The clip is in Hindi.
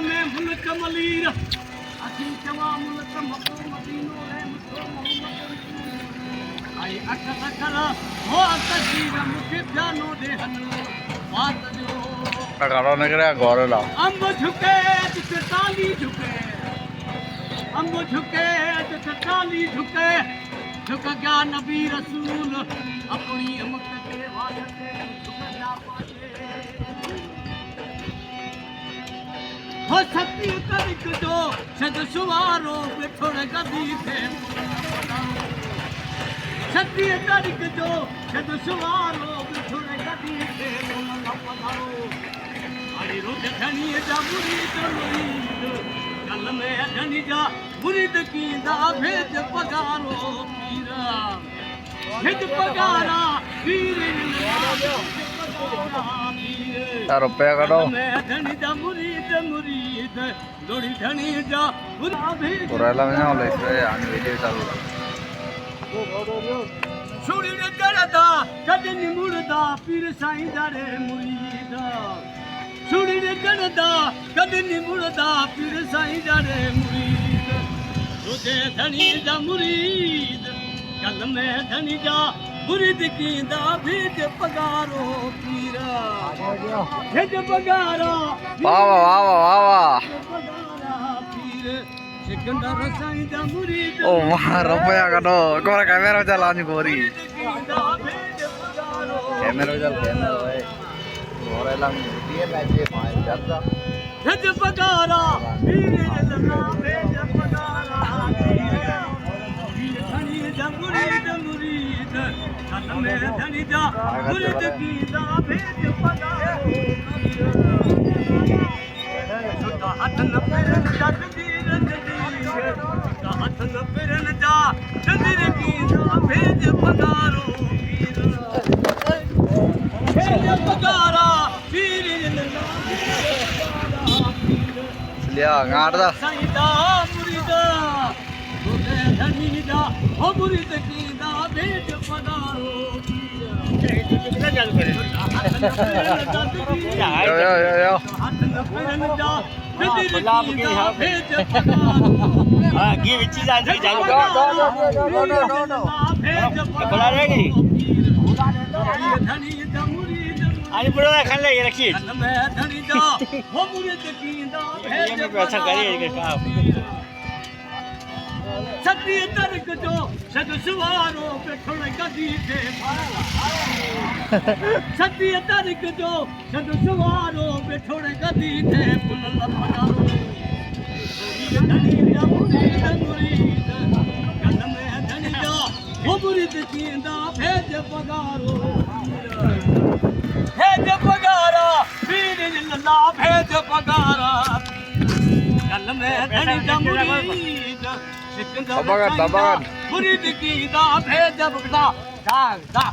में मुल्क मलीर असी चवा मुल्क मको मदीनो रे मुको मोहम्मद आई अठ अखर हो तस्वीर मुखे जानो दे हन बात जो टकारो निकले गौर ला अंब झुके तो ताली झुके अंब झुके तो ताली झुके झुक गया नबी रसूल अपनी अमक के वास्ते झुक जा पाए हो सती तरिक जो सद सुवारो बिठोड़ गदी थे सती तरिक जो सद सुवारो बिठोड़ गदी थे अरे रोज धनी जा मुरीद मुरीद कल में धनी जा मुरीद कींदा भेज पगारो पीरा भेज पगारा पीर रुपया करो धनी जा मुरीद मुरीद लोड़ी धनी जा भेज पुराला में ना ले से आने वीडियो चालू छोड़ी ने करदा कद नि मुड़दा पीर साईं दारे मुरीद छोड़ी ने करदा कद नि मुड़दा पीर साईं दारे मुरीद तुझे धनी जा मुरीद कल में धनी जा मुरीद कींदा भेज पगारो पीरा भेज पगारा वाह वाह वाह वाह वाह पगारा पीर सिकंदर साईं जा मुरीद ओ वहाँ रुपया करो कोरा कैमरा चला नी गोरी कींदा भेज पगारो कैमरा चल कैमरा भाई गोरेला में वीडियो लाइए भाई ज्यादा भेज पगारा पीर जलना भेज पगारा पीर धनी जा मुरीद मुरीद कल में धनी जा मुरीद कींदा भेज पगारो छोटा हाथ न पेरन जा जंजीर छोटा हाथ न पेरन जा जंजीर कींदा भेज पगारो पीर भेज पगारा पीर जलना लिया गाड़ दा साईं दा मुरीद तोते धनी जा हो मुरीद कींदा भेज पगारो यो यो यो यो हाथ न पेरन जा जंजीर कींदा भेज पगारो हां गी विची जान सी चालू भेज बोला रेडी धनी जा मुरीद आनी बुढ़ा खान ले रखी कल में धनी जा हो मुरीद कींदा भेज ये में अच्छा करिए के काम सती तर्क जो सद सुवारो पेठोड़ गदी थे सती तर्क जो सद सुवारो पेठोड़ गदी थे पुनल पगारो धनी जा मुरीद मुरीद कल में धनी जा हो मुरीद कींदा भेज पगारो भेज पगारा पीर जल्ला भेज पगारा कल में धनी जा मुरीद दबागन दबागन मुरीद कींदा भेज पगारा